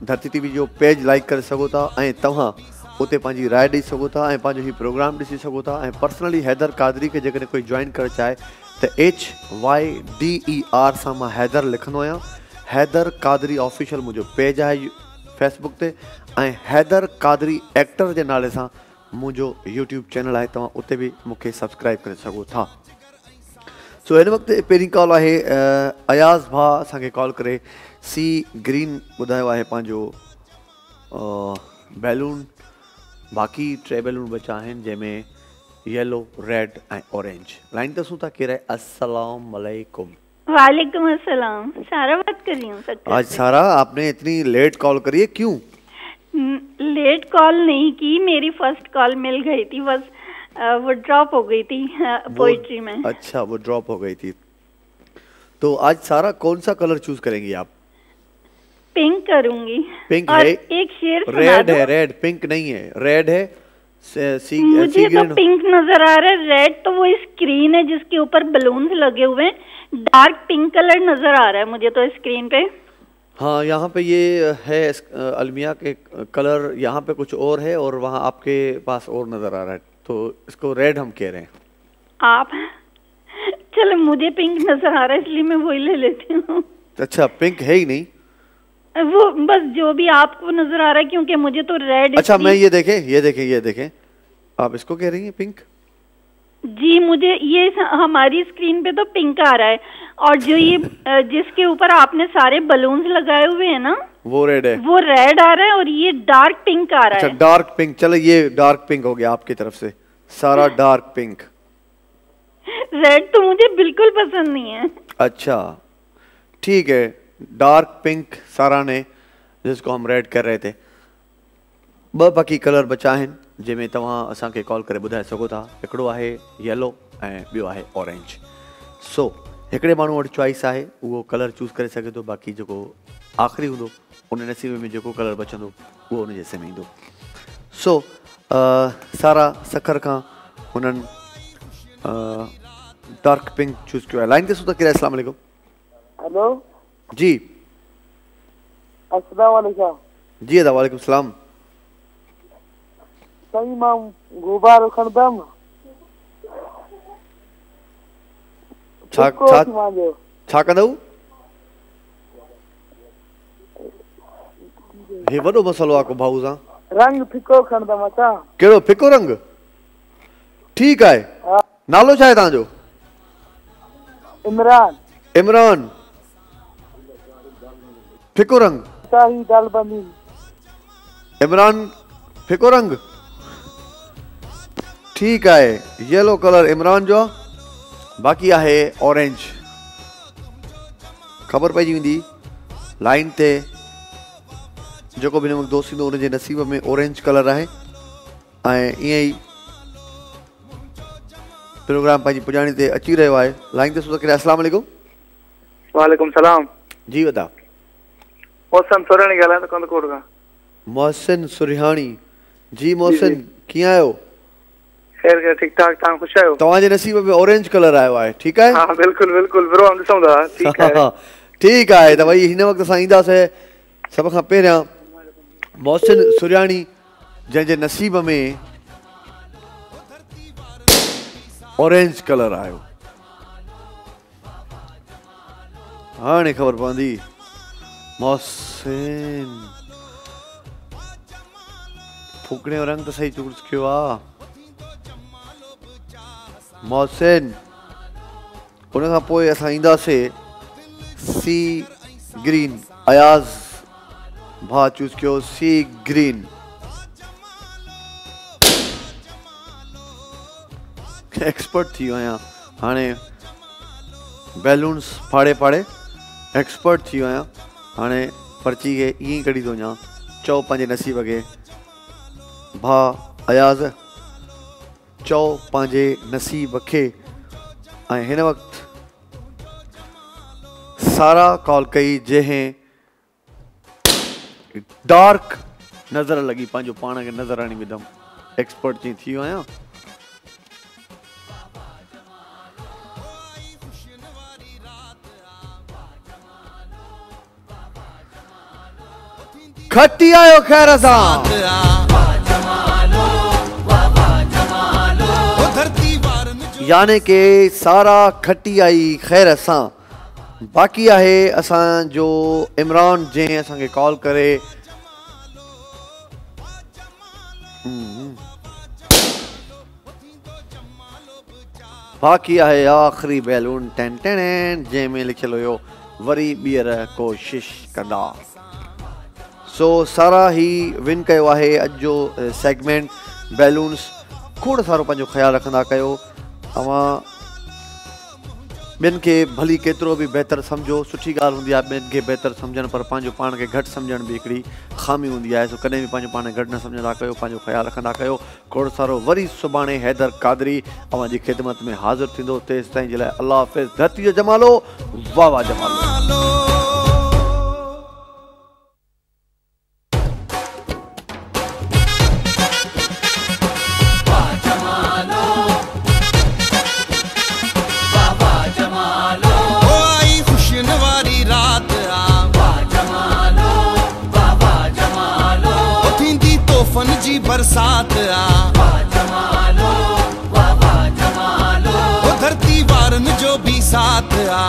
धरती टीवी जो पेज लाइक करे सघो था ऐं तव्हां उते पंहिंजी राय ॾेई सघो था ऐं पंहिंजो ही प्रोग्राम ॾिसी सघो था। ऐं पर्सनली हैदर कादरी खे जेकॾहिं कोई जॉइन करणु चाहे त HYDER सां मां हैदर लिखंदो आहियां। हैदर कादरी ऑफिशियल मुंहिंजो पेज आहे फेसबुक ते, ऐं हैदर कादरी एक्टर जे नाले सां मुंहिंजो यूट्यूब चैनल आहे, तव्हां उते बि मूंखे सब्सक्राइब करे सघो था। सो हिन वक़्तु पहिरीं कॉल आहे अयाज़ भा असांखे कॉल करे सी ग्रीन ॿुधायो आहे पंहिंजो बैलून। बाक़ी 3 बैलून बचा आहिनि जंहिंमें येलो, रेड ऐं ऑरेंज। लाइन ते था केरु आहे? अस्सलाम वालेकुम। वालेकुम अस्सलाम। सारा बात कर रही हूँ। आज सारा आपने इतनी लेट कॉल करी है, क्यों? लेट कॉल नहीं की, मेरी फर्स्ट कॉल मिल गई थी, बस वो ड्रॉप हो गई थी पोइट्री में। अच्छा, वो ड्रॉप हो गई थी। तो आज सारा कौन सा कलर चूज करेंगी आप? पिंक करूंगी। पिंक और है? एक शेर रेड है। रेड, पिंक नहीं है, रेड है। मुझे तो पिंक नजर आ रहा है। रेड तो वो स्क्रीन है जिसके ऊपर बलून्स लगे हुए हैं। डार्क पिंक कलर नजर आ रहा है मुझे तो स्क्रीन पे। हाँ, यहाँ पे ये है अलमिया के कलर, यहाँ पे कुछ और है और वहाँ आपके पास और नजर आ रहा है, तो इसको रेड हम कह रहे हैं। आप चलो, मुझे पिंक नजर आ रहा है इसलिए मैं वही ले लेती हूँ। अच्छा, पिंक है ही नहीं? वो बस जो भी आपको नजर आ रहा है, क्योंकि मुझे तो रेड। अच्छा, मैं ये देखें आप इसको कह रही हैं पिंक? जी, मुझे ये हमारी स्क्रीन पे तो पिंक आ रहा है, और जो ये जिसके ऊपर आपने सारे बलून्स लगाए हुए हैं ना, वो रेड है। वो रेड आ रहा है और ये डार्क पिंक आ रहा है। अच्छा, डार्क पिंक। चलो, ये डार्क पिंक हो गया आपकी तरफ से, सारा डार्क पिंक। रेड तो मुझे बिल्कुल पसंद नहीं है। अच्छा, ठीक है, डार्क पिंक सारा ने, जिसको हम रेड कर रहे थे। बाकी कलर बचा आहिनि जंहिंमें तव्हां असांखे कॉल करे ॿुधाए सघो था। हिकिड़ो आहे येलो ऐं ॿियो आहे ऑरेंज। सो हिकिड़े माण्हू वटि चॉइस आहे, उहो कलर चूज़ करे सघे थो। बाक़ी जेको आख़िरी हूंदो उन नसीब में जेको कलर बचंदो उहो उन जे हिसे में ईंदो। सो सारा सखर खां हुननि डार्क पिंक चूज़ कयो आहे। लाइन ते सुठा केरु? अस्सलाम वालेकुम। हेलो जी। अस्सलाम वालेकुम। जी अदा, वालेकुम सलाम। साईं, मां गुबारो खणदम। छा कंदव? हे वॾो मसलो आहे को भाऊ सां। रंग फिको खणदम असां। कहिड़ो फिको रंग? ठीकु आहे। नालो छा आहे तव्हांजो? इमरान। इमरान, फिको रंग। शाही दाल बनी। इमरान, फिको रंग। ठीक है, येलो कलर इमरान जो। बाकी आहे ऑरेंज। खबर पइजी वेंदी लाइन ते जेको बि दोस्त ईंदो उनजे नसीब में ऑरेंज कलर आहे। ऐं ईअं ई प्रोग्राम पंहिंजी पुॼाणी ते अची रहियो आहे। लाइन ते सुठो केरु? अस्सलाम वालेकुम। वालेकुम सलाम। जी वदा। मोहसिन सुरिहाणी ॻाल्हायां थो कंदकोट खां। मोहसिन सुरिहाणी। जी मोहसिन, कीअं आहियो? खैर खैर ठीक ठाक तव्हां ख़ुशि आहियो? तव्हांजे नसीब में ऑरेंज कलर आयो आहे, ठीकु आहे? हा बिल्कुलु बिल्कुलु ब्रो, हम ॾिसूं था। ठीकु आहे ठीकु आहे, त भई हिन वक़्तु असां ईंदासीं सभ खां पहिरियां मोहसिन सुरियाणी जंहिंजे नसीब में ऑरेंज कलर आयो। हाणे ख़बर पवंदी मोहसिन फुकणे जो रंग त सही चूज़ कयो आहे मोहसिन। उन खां पोइ असां ईंदासीं सी ग्रीन। अयाज़ भाउ चूज़ कयो सी ग्रीन। एक्सपर्ट थी वियो आहियां हाणे बैलून्स फाड़े फाड़े एक्सपर्ट थी वियो आहियां हाणे पर्ची खे ईअं ई कढी थो वञां। चओ पंहिंजे नसीब खे भाउ अयाज़, चओ पंहिंजे नसीब खे। ऐं हिन वक़्तु सारा कॉल कई जंहिं डार्क नज़र लॻी, पंहिंजो पाण खे नज़र आणी विधमि। एक्सपर्ट जी थी वियो आहियां। खटी आयो ख़ैर सां, यानी के सारा खटी आई ख़ैर सां। बाक़ी आहे असांजो इमरान जंहिं असांखे कॉल करे बाक़ी आहे आख़िरी बैलून टेन टेन जंहिंमें लिखियलु हुयो वरी ॿीहर कोशिश कंदा। सो सारा ही विन कयो आहे अॼु जो सेगमेंट बैलून्स। खोड़ सारो पंहिंजो ख़्यालु रखंदा कयो। तव्हां ॿियनि खे भली केतिरो बि बहितरु सम्झो, सुठी ॻाल्हि हूंदी आहे ॿियनि खे बहितरु सम्झणु, पर पंहिंजो पाण खे घटि सम्झण बि हिकिड़ी ख़ामी हूंदी आहे। सो कॾहिं बि पंहिंजो पाण खे घटि न सम्झंदा कयो, पंहिंजो ख़्यालु रखंदा कयो। खोड़ सारो वरी सुभाणे हैदर क़ादरी अव्हांजी ख़िदमत में हाज़िर थींदो। तेसि ताईं जे लाइ अल्लाह हाफ़िज़। धरती जो जमालो, वाह वाह जमालो। जी बरसात आ, धरती वारन जो भी साथ आ।